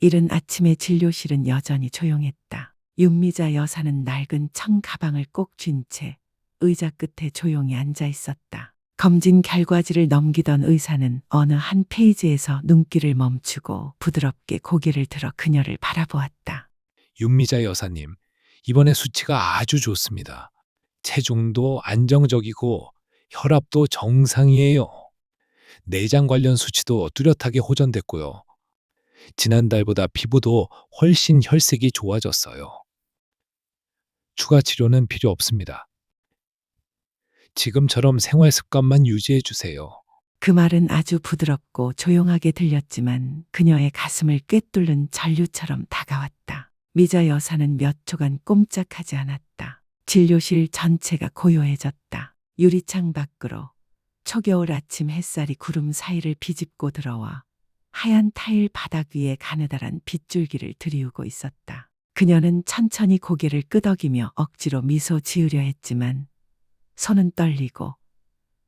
이른 아침에 진료실은 여전히 조용했다. 윤미자 여사는 낡은 청 가방을 꼭 쥔 채 의자 끝에 조용히 앉아 있었다. 검진 결과지를 넘기던 의사는 어느 한 페이지에서 눈길을 멈추고 부드럽게 고개를 들어 그녀를 바라보았다. 윤미자 여사님, 이번에 수치가 아주 좋습니다. 체중도 안정적이고 혈압도 정상이에요. 내장 관련 수치도 뚜렷하게 호전됐고요. 지난달보다 피부도 훨씬 혈색이 좋아졌어요. 추가 치료는 필요 없습니다. 지금처럼 생활 습관만 유지해 주세요. 그 말은 아주 부드럽고 조용하게 들렸지만 그녀의 가슴을 꿰뚫는 전류처럼 다가왔다. 미자 여사는 몇 초간 꼼짝하지 않았다. 진료실 전체가 고요해졌다. 유리창 밖으로 초겨울 아침 햇살이 구름 사이를 비집고 들어와 하얀 타일 바닥 위에 가느다란 빗줄기를 들이우고 있었다. 그녀는 천천히 고개를 끄덕이며 억지로 미소 지으려 했지만 손은 떨리고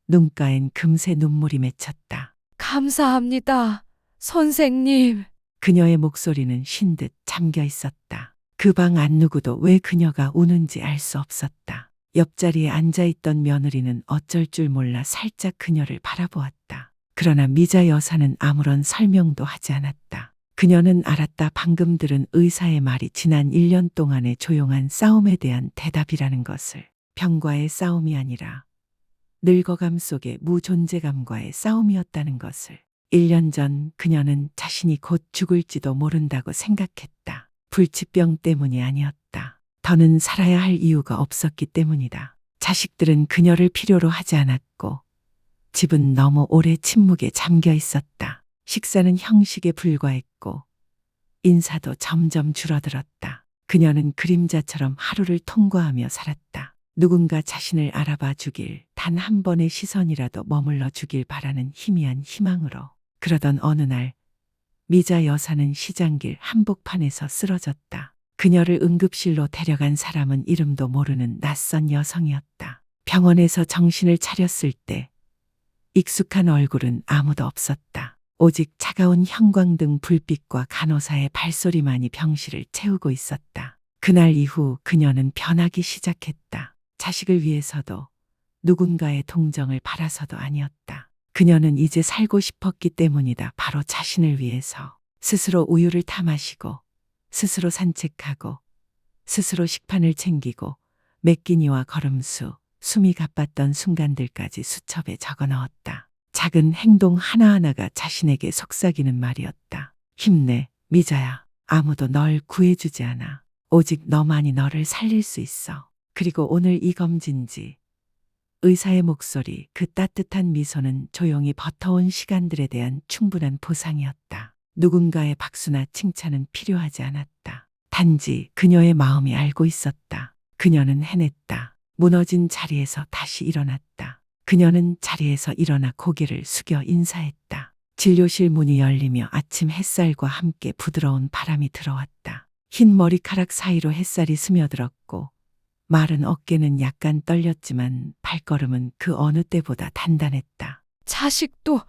눈가엔 금세 눈물이 맺혔다. 감사합니다, 선생님. 그녀의 목소리는 쉰 듯 잠겨 있었다. 그 방 안 누구도 왜 그녀가 우는지 알 수 없었다. 옆자리에 앉아있던 며느리는 어쩔 줄 몰라 살짝 그녀를 바라보았다. 그러나 미자 여사는 아무런 설명도 하지 않았다. 그녀는 알았다. 방금 들은 의사의 말이 지난 1년 동안의 조용한 싸움에 대한 대답이라는 것을. 병과의 싸움이 아니라 늙어감 속의 무존재감과의 싸움이었다는 것을. 1년 전 그녀는 자신이 곧 죽을지도 모른다고 생각했다. 불치병 때문이 아니었다. 더는 살아야 할 이유가 없었기 때문이다. 자식들은 그녀를 필요로 하지 않았고 집은 너무 오래 침묵에 잠겨 있었다. 식사는 형식에 불과했고 인사도 점점 줄어들었다. 그녀는 그림자처럼 하루를 통과하며 살았다. 누군가 자신을 알아봐 주길, 단 한 번의 시선이라도 머물러 주길 바라는 희미한 희망으로. 그러던 어느 날 미자 여사는 시장길 한복판에서 쓰러졌다. 그녀를 응급실로 데려간 사람은 이름도 모르는 낯선 여성이었다. 병원에서 정신을 차렸을 때 익숙한 얼굴은 아무도 없었다. 오직 차가운 형광등 불빛과 간호사의 발소리만이 병실을 채우고 있었다. 그날 이후 그녀는 변하기 시작했다. 자식을 위해서도 누군가의 동정을 바라서도 아니었다. 그녀는 이제 살고 싶었기 때문이다. 바로 자신을 위해서. 스스로 우유를 타 마시고 스스로 산책하고 스스로 식판을 챙기고 매끼니와 걸음수, 숨이 가빴던 순간들까지 수첩에 적어 넣었다. 작은 행동 하나하나가 자신에게 속삭이는 말이었다. 힘내, 미자야. 아무도 널 구해주지 않아. 오직 너만이 너를 살릴 수 있어. 그리고 오늘 이 검진지. 의사의 목소리, 그 따뜻한 미소는 조용히 버텨온 시간들에 대한 충분한 보상이었다. 누군가의 박수나 칭찬은 필요하지 않았다. 단지 그녀의 마음이 알고 있었다. 그녀는 해냈다. 무너진 자리에서 다시 일어났다. 그녀는 자리에서 일어나 고개를 숙여 인사했다. 진료실 문이 열리며 아침 햇살과 함께 부드러운 바람이 들어왔다. 흰 머리카락 사이로 햇살이 스며들었고 마른 어깨는 약간 떨렸지만 발걸음은 그 어느 때보다 단단했다. 자식도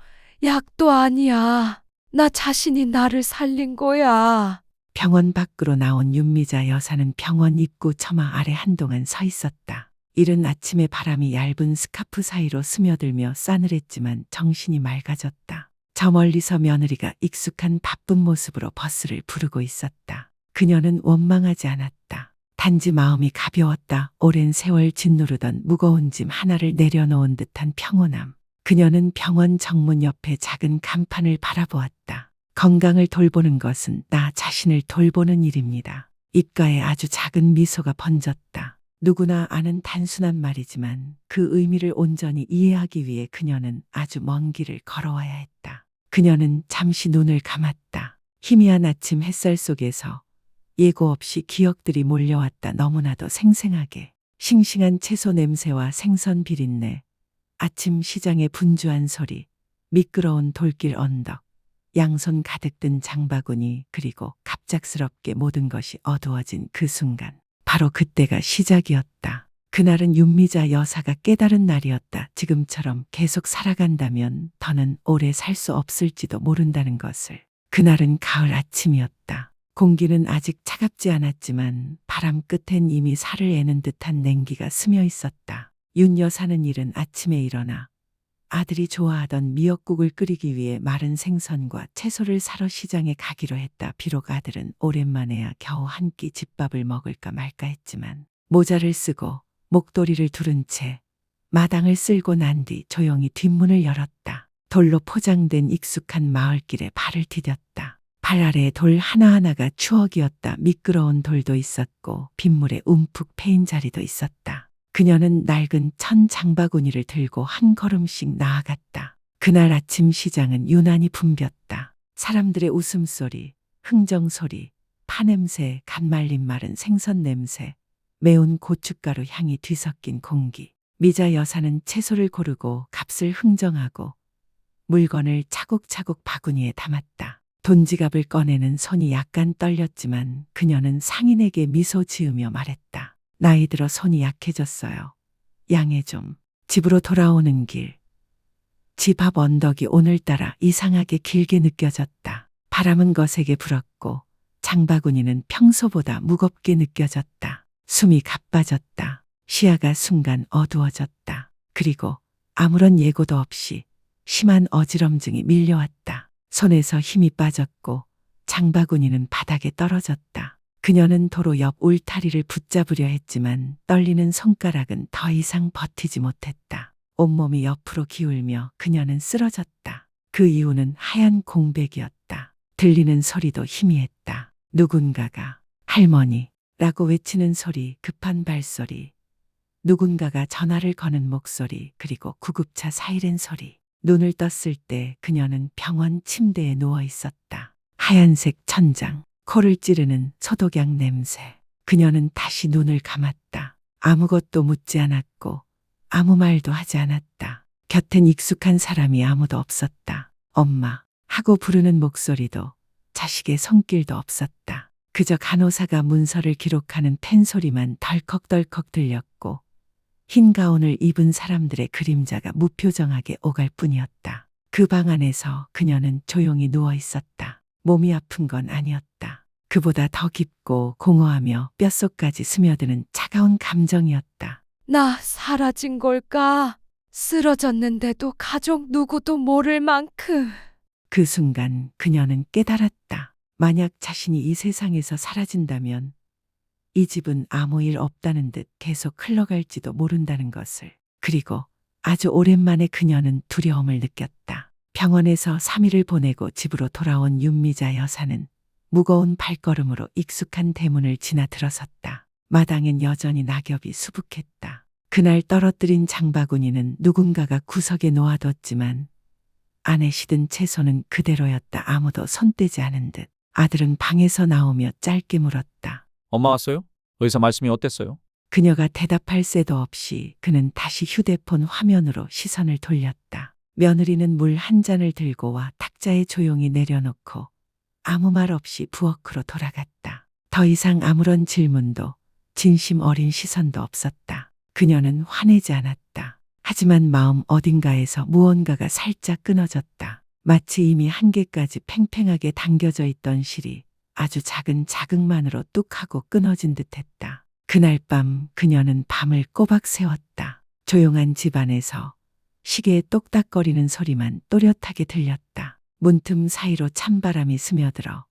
약도 아니야. 나 자신이 나를 살린 거야. 병원 밖으로 나온 윤미자 여사는 병원 입구 처마 아래 한동안 서 있었다. 이른 아침에 바람이 얇은 스카프 사이로 스며들며 싸늘했지만 정신이 맑아졌다. 저 멀리서 며느리가 익숙한 바쁜 모습으로 버스를 부르고 있었다. 그녀는 원망하지 않았다. 단지 마음이 가벼웠다. 오랜 세월 짓누르던 무거운 짐 하나를 내려놓은 듯한 평온함. 그녀는 병원 정문 옆에 작은 간판을 바라보았다. 건강을 돌보는 것은 나 자신을 돌보는 일입니다. 입가에 아주 작은 미소가 번졌다. 누구나 아는 단순한 말이지만 그 의미를 온전히 이해하기 위해 그녀는 아주 먼 길을 걸어와야 했다. 그녀는 잠시 눈을 감았다. 희미한 아침 햇살 속에서 예고 없이 기억들이 몰려왔다. 너무나도 생생하게. 싱싱한 채소 냄새와 생선 비린내, 아침 시장의 분주한 소리, 미끄러운 돌길 언덕, 양손 가득 든 장바구니, 그리고 갑작스럽게 모든 것이 어두워진 그 순간. 바로 그때가 시작이었다. 그날은 윤미자 여사가 깨달은 날이었다. 지금처럼 계속 살아간다면 더는 오래 살 수 없을지도 모른다는 것을. 그날은 가을 아침이었다. 공기는 아직 차갑지 않았지만 바람 끝엔 이미 살을 애는 듯한 냉기가 스며 있었다. 윤 여사는 이른 아침에 일어나 아들이 좋아하던 미역국을 끓이기 위해 마른 생선과 채소를 사러 시장에 가기로 했다. 비록 아들은 오랜만에야 겨우 한 끼 집밥을 먹을까 말까 했지만 모자를 쓰고 목도리를 두른 채 마당을 쓸고 난 뒤 조용히 뒷문을 열었다. 돌로 포장된 익숙한 마을길에 발을 디뎠다. 발 아래에 돌 하나하나가 추억이었다. 미끄러운 돌도 있었고 빗물에 움푹 패인 자리도 있었다. 그녀는 낡은 천 장바구니를 들고 한 걸음씩 나아갔다. 그날 아침 시장은 유난히 붐볐다. 사람들의 웃음소리, 흥정소리, 파냄새, 갓 말린 마른 생선 냄새, 매운 고춧가루 향이 뒤섞인 공기. 미자 여사는 채소를 고르고 값을 흥정하고 물건을 차곡차곡 바구니에 담았다. 돈지갑을 꺼내는 손이 약간 떨렸지만 그녀는 상인에게 미소 지으며 말했다. 나이 들어 손이 약해졌어요. 양해 좀. 집으로 돌아오는 길. 집 앞 언덕이 오늘따라 이상하게 길게 느껴졌다. 바람은 거세게 불었고 장바구니는 평소보다 무겁게 느껴졌다. 숨이 가빠졌다. 시야가 순간 어두워졌다. 그리고 아무런 예고도 없이 심한 어지럼증이 밀려왔다. 손에서 힘이 빠졌고 장바구니는 바닥에 떨어졌다. 그녀는 도로 옆 울타리를 붙잡으려 했지만 떨리는 손가락은 더 이상 버티지 못했다. 온몸이 옆으로 기울며 그녀는 쓰러졌다. 그 이유는 하얀 공백이었다. 들리는 소리도 희미했다. 누군가가 할머니라고 외치는 소리, 급한 발소리, 누군가가 전화를 거는 목소리, 그리고 구급차 사이렌 소리. 눈을 떴을 때 그녀는 병원 침대에 누워 있었다. 하얀색 천장, 코를 찌르는 소독약 냄새. 그녀는 다시 눈을 감았다. 아무것도 묻지 않았고 아무 말도 하지 않았다. 곁엔 익숙한 사람이 아무도 없었다. 엄마 하고 부르는 목소리도 자식의 손길도 없었다. 그저 간호사가 문서를 기록하는 펜 소리만 덜컥덜컥 들렸고 흰 가운을 입은 사람들의 그림자가 무표정하게 오갈 뿐이었다. 그 방 안에서 그녀는 조용히 누워 있었다. 몸이 아픈 건 아니었다. 그보다 더 깊고 공허하며 뼛속까지 스며드는 차가운 감정이었다. 나 사라진 걸까? 쓰러졌는데도 가족 누구도 모를 만큼. 그 순간 그녀는 깨달았다. 만약 자신이 이 세상에서 사라진다면 이 집은 아무 일 없다는 듯 계속 흘러갈지도 모른다는 것을. 그리고 아주 오랜만에 그녀는 두려움을 느꼈다. 병원에서 3일을 보내고 집으로 돌아온 윤미자 여사는 무거운 발걸음으로 익숙한 대문을 지나 들어섰다. 마당엔 여전히 낙엽이 수북했다. 그날 떨어뜨린 장바구니는 누군가가 구석에 놓아뒀지만 안에 시든 채소는 그대로였다. 아무도 손대지 않은 듯. 아들은 방에서 나오며 짧게 물었다. 엄마 왔어요? 의사 말씀이 어땠어요? 그녀가 대답할 새도 없이 그는 다시 휴대폰 화면으로 시선을 돌렸다. 며느리는 물 한 잔을 들고 와 탁자에 조용히 내려놓고 아무 말 없이 부엌으로 돌아갔다. 더 이상 아무런 질문도 진심 어린 시선도 없었다. 그녀는 화내지 않았다. 하지만 마음 어딘가에서 무언가가 살짝 끊어졌다. 마치 이미 한계까지 팽팽하게 당겨져 있던 실이 아주 작은 자극만으로 뚝 하고 끊어진 듯했다. 그날 밤 그녀는 밤을 꼬박 새웠다. 조용한 집안에서 시계의 똑딱거리는 소리만 또렷하게 들렸다. 문틈 사이로 찬바람이 스며들어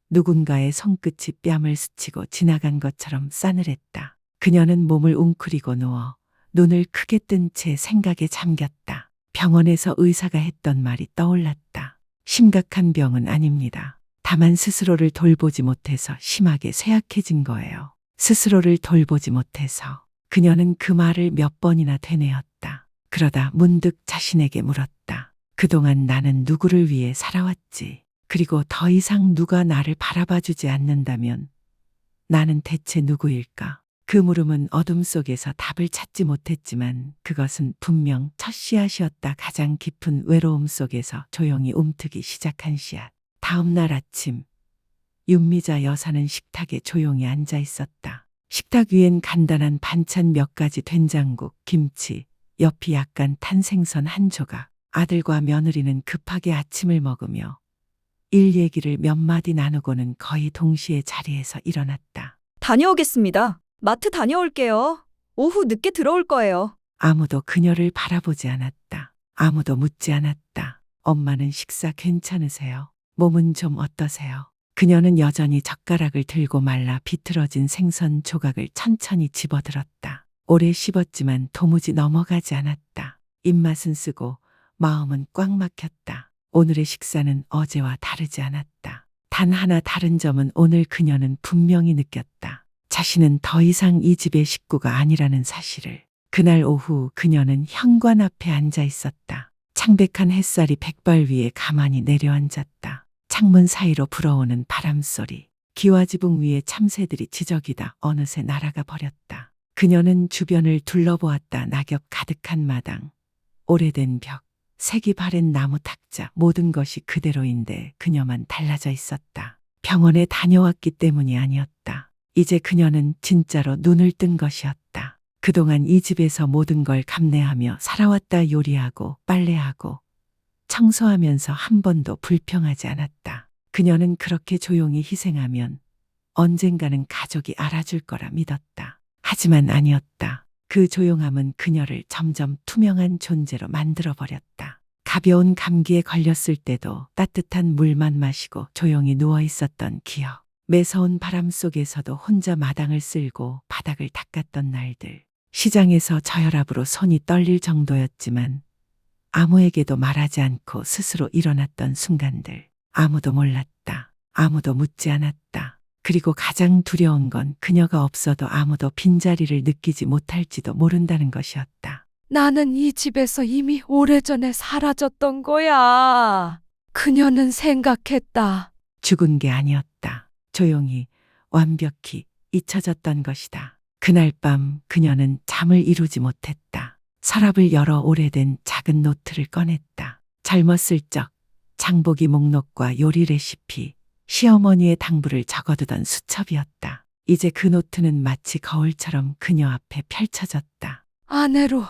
누군가의 손끝이 뺨을 스치고 지나간 것처럼 싸늘했다. 그녀는 몸을 웅크리고 누워 눈을 크게 뜬 채 생각에 잠겼다. 병원에서 의사가 했던 말이 떠올랐다. 심각한 병은 아닙니다. 다만 스스로를 돌보지 못해서 심하게 쇠약해진 거예요. 스스로를 돌보지 못해서. 그녀는 그 말을 몇 번이나 되뇌었다. 그러다 문득 자신에게 물었다. 그동안 나는 누구를 위해 살아왔지? 그리고 더 이상 누가 나를 바라봐주지 않는다면 나는 대체 누구일까? 그 물음은 어둠 속에서 답을 찾지 못했지만 그것은 분명 첫 씨앗이었다. 가장 깊은 외로움 속에서 조용히 움트기 시작한 씨앗. 다음 날 아침 윤미자 여사는 식탁에 조용히 앉아 있었다. 식탁 위엔 간단한 반찬 몇 가지, 된장국, 김치, 옆이 약간 탄 생선 한 조각. 아들과 며느리는 급하게 아침을 먹으며 일 얘기를 몇 마디 나누고는 거의 동시에 자리에서 일어났다. 다녀오겠습니다. 마트 다녀올게요. 오후 늦게 들어올 거예요. 아무도 그녀를 바라보지 않았다. 아무도 묻지 않았다. 엄마는 식사 괜찮으세요? 몸은 좀 어떠세요? 그녀는 여전히 젓가락을 들고 말라 비틀어진 생선 조각을 천천히 집어들었다. 오래 씹었지만 도무지 넘어가지 않았다. 입맛은 쓰고 마음은 꽉 막혔다. 오늘의 식사는 어제와 다르지 않았다. 단 하나 다른 점은 오늘 그녀는 분명히 느꼈다. 자신은 더 이상 이 집의 식구가 아니라는 사실을. 그날 오후 그녀는 현관 앞에 앉아 있었다. 창백한 햇살이 백발 위에 가만히 내려앉았다. 창문 사이로 불어오는 바람소리. 기와지붕 위에 참새들이 지저귀다 어느새 날아가 버렸다. 그녀는 주변을 둘러보았다. 낙엽 가득한 마당, 오래된 벽, 색이 바랜 나무 탁자, 모든 것이 그대로인데 그녀만 달라져 있었다. 병원에 다녀왔기 때문이 아니었다. 이제 그녀는 진짜로 눈을 뜬 것이었다. 그동안 이 집에서 모든 걸 감내하며 살아왔다. 요리하고 빨래하고 청소하면서 한 번도 불평하지 않았다. 그녀는 그렇게 조용히 희생하면 언젠가는 가족이 알아줄 거라 믿었다. 하지만 아니었다. 그 조용함은 그녀를 점점 투명한 존재로 만들어버렸다. 가벼운 감기에 걸렸을 때도 따뜻한 물만 마시고 조용히 누워 있었던 기억. 매서운 바람 속에서도 혼자 마당을 쓸고 바닥을 닦았던 날들. 시장에서 저혈압으로 손이 떨릴 정도였지만 아무에게도 말하지 않고 스스로 일어났던 순간들. 아무도 몰랐다. 아무도 묻지 않았다. 그리고 가장 두려운 건 그녀가 없어도 아무도 빈자리를 느끼지 못할지도 모른다는 것이었다. 나는 이 집에서 이미 오래전에 사라졌던 거야. 그녀는 생각했다. 죽은 게 아니었다. 조용히, 완벽히 잊혀졌던 것이다. 그날 밤 그녀는 잠을 이루지 못했다. 서랍을 열어 오래된 작은 노트를 꺼냈다. 젊었을 적 장보기 목록과 요리 레시피, 시어머니의 당부를 적어두던 수첩이었다. 이제 그 노트는 마치 거울처럼 그녀 앞에 펼쳐졌다. 아내로,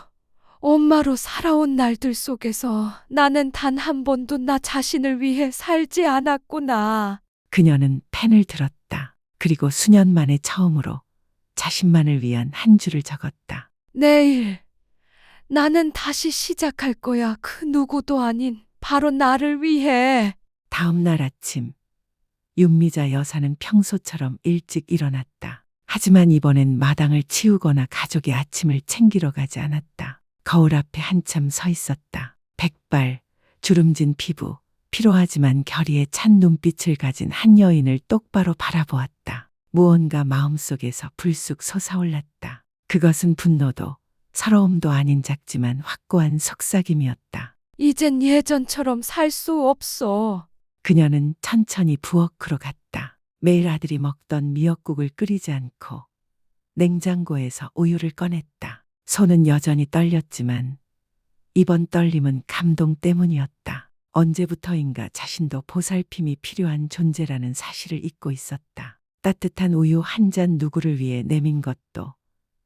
엄마로 살아온 날들 속에서 나는 단 한 번도 나 자신을 위해 살지 않았구나. 그녀는 펜을 들었다. 그리고 수년 만에 처음으로 자신만을 위한 한 줄을 적었다. 내일 나는 다시 시작할 거야. 그 누구도 아닌 바로 나를 위해. 다음 날 아침 윤미자 여사는 평소처럼 일찍 일어났다. 하지만 이번엔 마당을 치우거나 가족의 아침을 챙기러 가지 않았다. 거울 앞에 한참 서 있었다. 백발, 주름진 피부, 피로하지만 결의에 찬 눈빛을 가진 한 여인을 똑바로 바라보았다. 무언가 마음속에서 불쑥 솟아올랐다. 그것은 분노도 서러움도 아닌 작지만 확고한 속삭임이었다. 이젠 예전처럼 살 수 없어. 그녀는 천천히 부엌으로 갔다. 매일 아들이 먹던 미역국을 끓이지 않고 냉장고에서 우유를 꺼냈다. 손은 여전히 떨렸지만 이번 떨림은 감동 때문이었다. 언제부터인가 자신도 보살핌이 필요한 존재라는 사실을 잊고 있었다. 따뜻한 우유 한 잔 누구를 위해 내민 것도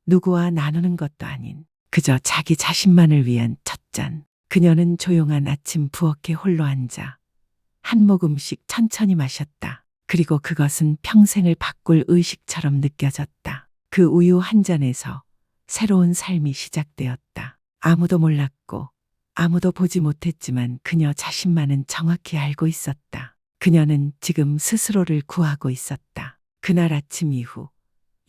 누구와 나누는 것도 아닌 그저 자기 자신만을 위한 첫 잔. 그녀는 조용한 아침 부엌에 홀로 앉아 한 모금씩 천천히 마셨다. 그리고 그것은 평생을 바꿀 의식처럼 느껴졌다. 그 우유 한 잔에서 새로운 삶이 시작되었다. 아무도 몰랐고 아무도 보지 못했지만 그녀 자신만은 정확히 알고 있었다. 그녀는 지금 스스로를 구하고 있었다. 그날 아침 이후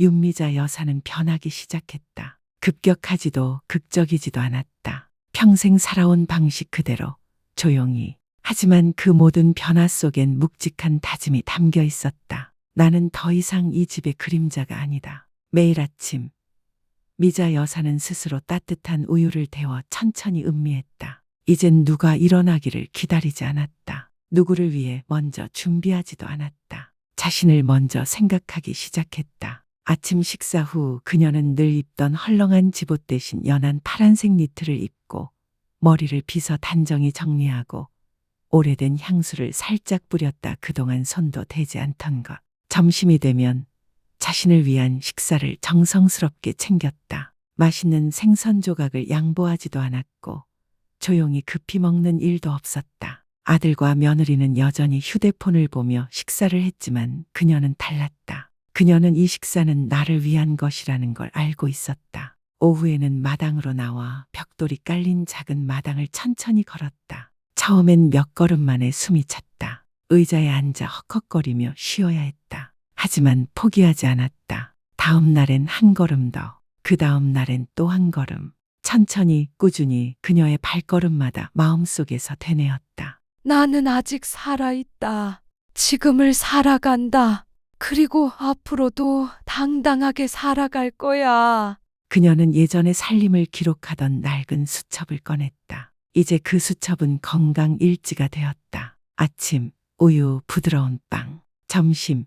윤미자 여사는 변하기 시작했다. 급격하지도 극적이지도 않았다. 평생 살아온 방식 그대로 조용히. 하지만 그 모든 변화 속엔 묵직한 다짐이 담겨 있었다. 나는 더 이상 이 집의 그림자가 아니다. 매일 아침 미자 여사는 스스로 따뜻한 우유를 데워 천천히 음미했다. 이젠 누가 일어나기를 기다리지 않았다. 누구를 위해 먼저 준비하지도 않았다. 자신을 먼저 생각하기 시작했다. 아침 식사 후 그녀는 늘 입던 헐렁한 집옷 대신 연한 파란색 니트를 입고 머리를 빗어 단정히 정리하고 오래된 향수를 살짝 뿌렸다. 그동안 손도 대지 않던 것. 점심이 되면 자신을 위한 식사를 정성스럽게 챙겼다. 맛있는 생선 조각을 양보하지도 않았고 조용히 급히 먹는 일도 없었다. 아들과 며느리는 여전히 휴대폰을 보며 식사를 했지만 그녀는 달랐다. 그녀는 이 식사는 나를 위한 것이라는 걸 알고 있었다. 오후에는 마당으로 나와 벽돌이 깔린 작은 마당을 천천히 걸었다. 처음엔 몇 걸음 만에 숨이 찼다. 의자에 앉아 헉헉거리며 쉬어야 했다. 하지만 포기하지 않았다. 다음 날엔 한 걸음 더, 그 다음 날엔 또 한 걸음. 천천히 꾸준히 그녀의 발걸음마다 마음속에서 되뇌었다. 나는 아직 살아있다. 지금을 살아간다. 그리고 앞으로도 당당하게 살아갈 거야. 그녀는 예전의 살림을 기록하던 낡은 수첩을 꺼냈다. 이제 그 수첩은 건강 일지가 되었다. 아침, 우유, 부드러운 빵. 점심,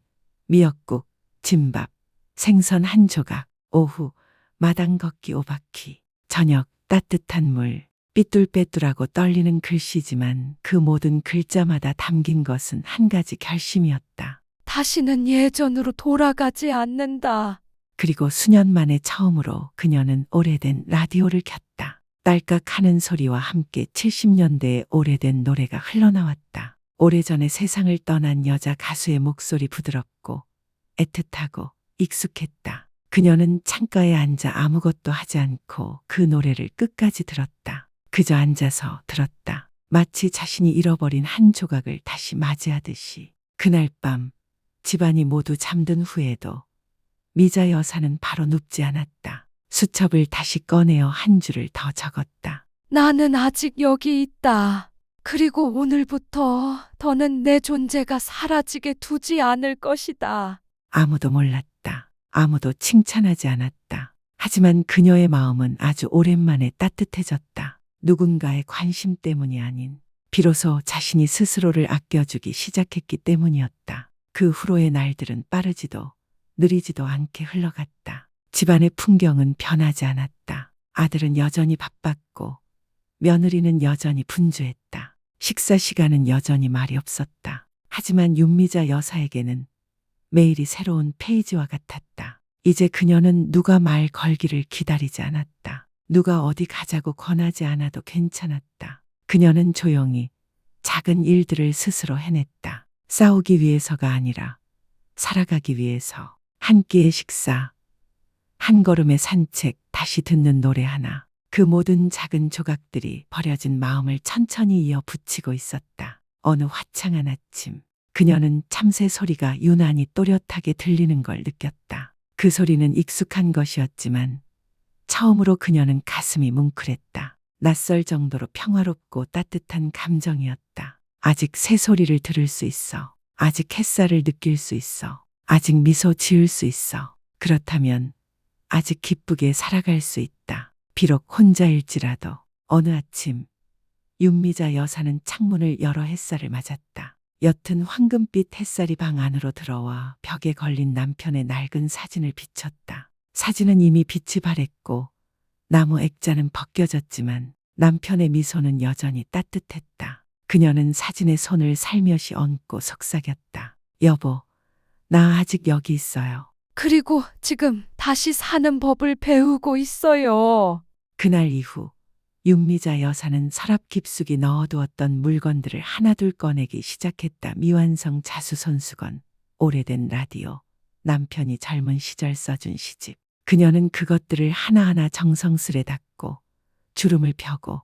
미역국, 진밥, 생선 한 조각. 오후, 마당 걷기 5바퀴. 저녁, 따뜻한 물. 삐뚤빼뚤하고 떨리는 글씨지만 그 모든 글자마다 담긴 것은 한 가지 결심이었다. 다시는 예전으로 돌아가지 않는다. 그리고 수년 만에 처음으로 그녀는 오래된 라디오를 켰다. 딸깍 하는 소리와 함께 70년대의 오래된 노래가 흘러나왔다. 오래전에 세상을 떠난 여자 가수의 목소리 부드럽고 애틋하고 익숙했다. 그녀는 창가에 앉아 아무것도 하지 않고 그 노래를 끝까지 들었다. 그저 앉아서 들었다. 마치 자신이 잃어버린 한 조각을 다시 맞이하듯이. 그날 밤 집안이 모두 잠든 후에도 미자 여사는 바로 눕지 않았다. 수첩을 다시 꺼내어 한 줄을 더 적었다. 나는 아직 여기 있다. 그리고 오늘부터 더는 내 존재가 사라지게 두지 않을 것이다. 아무도 몰랐다. 아무도 칭찬하지 않았다. 하지만 그녀의 마음은 아주 오랜만에 따뜻해졌다. 누군가의 관심 때문이 아닌 비로소 자신이 스스로를 아껴주기 시작했기 때문이었다. 그 후로의 날들은 빠르지도 느리지도 않게 흘러갔다. 집안의 풍경은 변하지 않았다. 아들은 여전히 바빴고 며느리는 여전히 분주했다. 식사 시간은 여전히 말이 없었다. 하지만 윤미자 여사에게는 매일이 새로운 페이지와 같았다. 이제 그녀는 누가 말 걸기를 기다리지 않았다. 누가 어디 가자고 권하지 않아도 괜찮았다. 그녀는 조용히 작은 일들을 스스로 해냈다. 싸우기 위해서가 아니라 살아가기 위해서. 한 끼의 식사, 한 걸음의 산책, 다시 듣는 노래 하나. 그 모든 작은 조각들이 버려진 마음을 천천히 이어 붙이고 있었다. 어느 화창한 아침, 그녀는 참새 소리가 유난히 또렷하게 들리는 걸 느꼈다. 그 소리는 익숙한 것이었지만 처음으로 그녀는 가슴이 뭉클했다. 낯설 정도로 평화롭고 따뜻한 감정이었다. 아직 새 소리를 들을 수 있어. 아직 햇살을 느낄 수 있어. 아직 미소 지을 수 있어. 그렇다면 아직 기쁘게 살아갈 수 있다. 비록 혼자일지라도. 어느 아침 윤미자 여사는 창문을 열어 햇살을 맞았다. 옅은 황금빛 햇살이 방 안으로 들어와 벽에 걸린 남편의 낡은 사진을 비췄다. 사진은 이미 빛이 바랬고 나무 액자는 벗겨졌지만 남편의 미소는 여전히 따뜻했다. 그녀는 사진에 손을 살며시 얹고 속삭였다. 여보, 나 아직 여기 있어요. 그리고 지금 다시 사는 법을 배우고 있어요. 그날 이후 윤미자 여사는 서랍 깊숙이 넣어두었던 물건들을 하나둘 꺼내기 시작했다. 미완성 자수손수건, 오래된 라디오, 남편이 젊은 시절 써준 시집. 그녀는 그것들을 하나하나 정성스레 닦고 주름을 펴고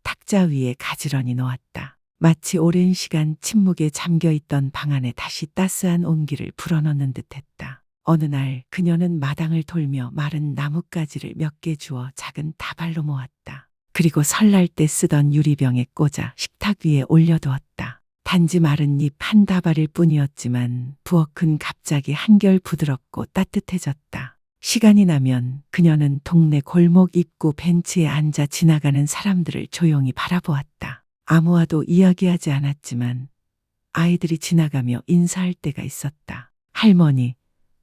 탁자 위에 가지런히 놓았다. 마치 오랜 시간 침묵에 잠겨있던 방 안에 다시 따스한 온기를 불어넣는 듯했다. 어느 날 그녀는 마당을 돌며 마른 나뭇가지를 몇 개 주워 작은 다발로 모았다. 그리고 설날 때 쓰던 유리병에 꽂아 식탁 위에 올려두었다. 단지 마른 잎 한 다발일 뿐이었지만 부엌은 갑자기 한결 부드럽고 따뜻해졌다. 시간이 나면 그녀는 동네 골목 입구 벤치에 앉아 지나가는 사람들을 조용히 바라보았다. 아무와도 이야기하지 않았지만 아이들이 지나가며 인사할 때가 있었다. 할머니,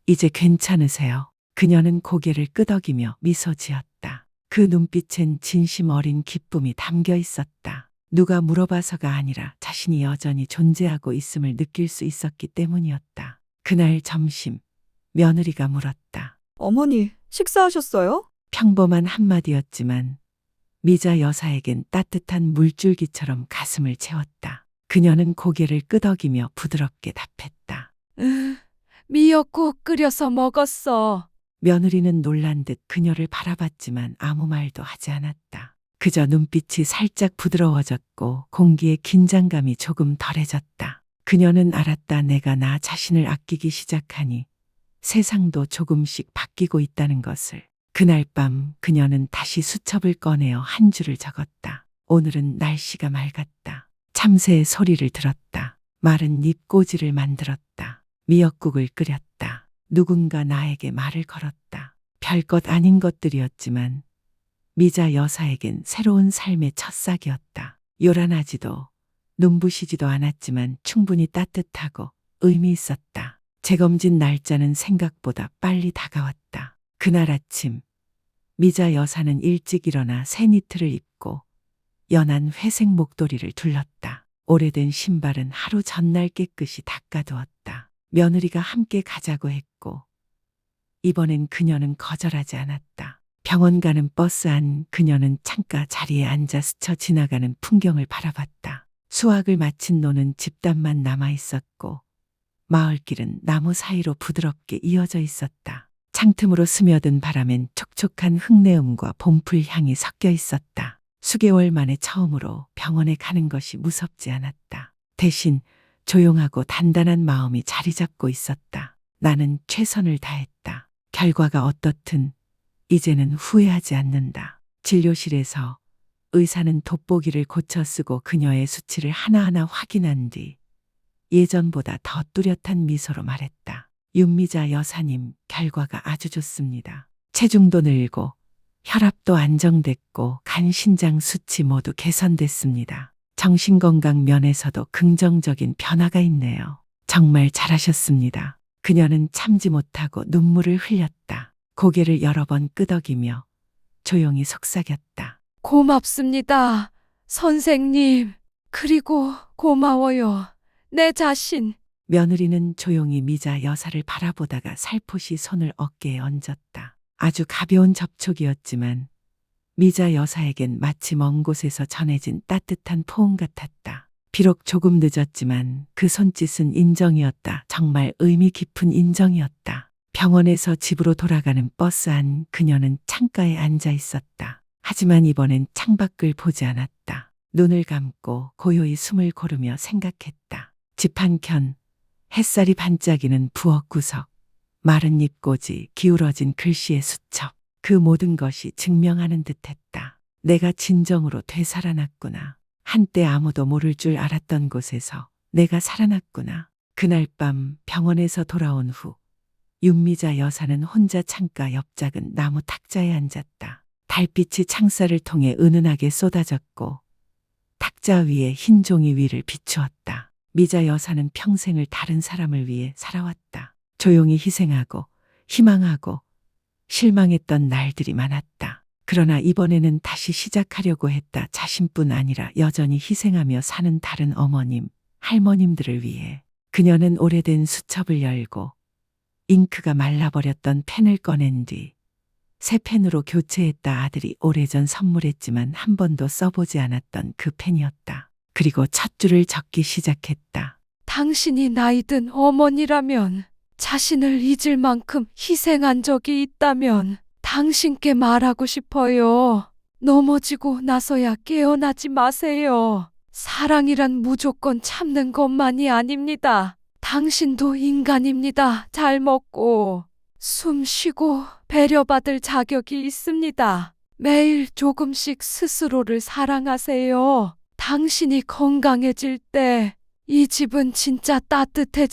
이제 괜찮으세요? 그녀는 고개를 끄덕이며 미소 지었다. 그 눈빛엔 진심 어린 기쁨이 담겨 있었다. 누가 물어봐서가 아니라 자신이 여전히 존재하고 있음을 느낄 수 있었기 때문이었다. 그날 점심, 며느리가 물었다. 어머니, 식사하셨어요? 평범한 한마디였지만 미자 여사에겐 따뜻한 물줄기처럼 가슴을 채웠다. 그녀는 고개를 끄덕이며 부드럽게 답했다. 미역국 끓여서 먹었어. 며느리는 놀란 듯 그녀를 바라봤지만 아무 말도 하지 않았다. 그저 눈빛이 살짝 부드러워졌고 공기의 긴장감이 조금 덜해졌다. 그녀는 알았다. 내가 나 자신을 아끼기 시작하니 세상도 조금씩 바뀌고 있다는 것을. 그날 밤 그녀는 다시 수첩을 꺼내어 한 줄을 적었다. 오늘은 날씨가 맑았다. 참새의 소리를 들었다. 마른 잎꽂이를 만들었다. 미역국을 끓였다. 누군가 나에게 말을 걸었다. 별것 아닌 것들이었지만 미자 여사에겐 새로운 삶의 첫싹이었다. 요란하지도 눈부시지도 않았지만 충분히 따뜻하고 의미 있었다. 재검진 날짜는 생각보다 빨리 다가왔다. 그날 아침 미자 여사는 일찍 일어나 새 니트를 입고 연한 회색 목도리를 둘렀다. 오래된 신발은 하루 전날 깨끗이 닦아두었다. 며느리가 함께 가자고 했고 이번엔 그녀는 거절하지 않았다. 병원 가는 버스 안 그녀는 창가 자리에 앉아 스쳐 지나가는 풍경을 바라봤다. 수확을 마친 노는 집단만 남아 있었고 마을길은 나무 사이로 부드럽게 이어져 있었다. 창틈으로 스며든 바람엔 촉촉한 흙내음과 봄풀 향이 섞여 있었다. 수개월 만에 처음으로 병원에 가는 것이 무섭지 않았다. 대신 조용하고 단단한 마음이 자리 잡고 있었다. 나는 최선을 다했다. 결과가 어떻든 이제는 후회하지 않는다. 진료실에서 의사는 돋보기를 고쳐 쓰고 그녀의 수치를 하나하나 확인한 뒤 예전보다 더 뚜렷한 미소로 말했다. 윤미자 여사님, 결과가 아주 좋습니다. 체중도 늘고 혈압도 안정됐고 간, 신장 수치 모두 개선됐습니다. 정신건강 면에서도 긍정적인 변화가 있네요. 정말 잘하셨습니다. 그녀는 참지 못하고 눈물을 흘렸다. 고개를 여러 번 끄덕이며 조용히 속삭였다. 고맙습니다. 선생님. 그리고 고마워요. 내 자신. 며느리는 조용히 미자 여사를 바라보다가 살포시 손을 어깨에 얹었다. 아주 가벼운 접촉이었지만 미자 여사에겐 마치 먼 곳에서 전해진 따뜻한 포옹 같았다. 비록 조금 늦었지만 그 손짓은 인정이었다. 정말 의미 깊은 인정이었다. 병원에서 집으로 돌아가는 버스 안 그녀는 창가에 앉아 있었다. 하지만 이번엔 창밖을 보지 않았다. 눈을 감고 고요히 숨을 고르며 생각했다. 집 한켠 햇살이 반짝이는 부엌 구석, 마른 잎꽂이, 기울어진 글씨의 수첩. 그 모든 것이 증명하는 듯했다. 내가 진정으로 되살아났구나. 한때 아무도 모를 줄 알았던 곳에서 내가 살아났구나. 그날 밤 병원에서 돌아온 후 윤미자 여사는 혼자 창가 옆 작은 나무 탁자에 앉았다. 달빛이 창살을 통해 은은하게 쏟아졌고 탁자 위에 흰 종이 위를 비추었다. 미자 여사는 평생을 다른 사람을 위해 살아왔다. 조용히 희생하고 희망하고 실망했던 날들이 많았다. 그러나 이번에는 다시 시작하려고 했다. 자신뿐 아니라 여전히 희생하며 사는 다른 어머님, 할머님들을 위해. 그녀는 오래된 수첩을 열고 잉크가 말라버렸던 펜을 꺼낸 뒤 새 펜으로 교체했다. 아들이 오래전 선물했지만 한 번도 써보지 않았던 그 펜이었다. 그리고 첫 줄을 적기 시작했다. 당신이 나이든 어머니라면, 자신을 잊을 만큼 희생한 적이 있다면 당신께 말하고 싶어요. 넘어지고 나서야 깨어나지 마세요. 사랑이란 무조건 참는 것만이 아닙니다. 당신도 인간입니다. 잘 먹고 숨 쉬고 배려받을 자격이 있습니다. 매일 조금씩 스스로를 사랑하세요. 당신이 건강해질 때 이 집은 진짜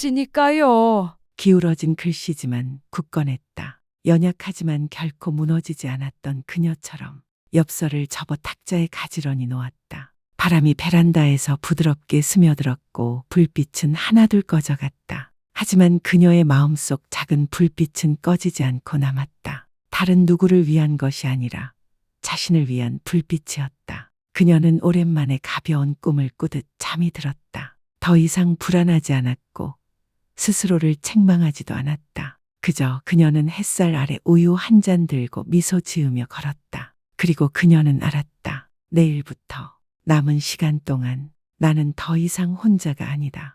따뜻해지니까요. 기울어진 글씨지만 굳건했다. 연약하지만 결코 무너지지 않았던 그녀처럼. 엽서를 접어 탁자에 가지런히 놓았다. 바람이 베란다에서 부드럽게 스며들었고 불빛은 하나둘 꺼져갔다. 하지만 그녀의 마음속 작은 불빛은 꺼지지 않고 남았다. 다른 누구를 위한 것이 아니라 자신을 위한 불빛이었다. 그녀는 오랜만에 가벼운 꿈을 꾸듯 잠이 들었다. 더 이상 불안하지 않았고 스스로를 책망하지도 않았다. 그저 그녀는 햇살 아래 우유 한 잔 들고 미소 지으며 걸었다. 그리고 그녀는 알았다. 내일부터 남은 시간 동안 나는 더 이상 혼자가 아니다.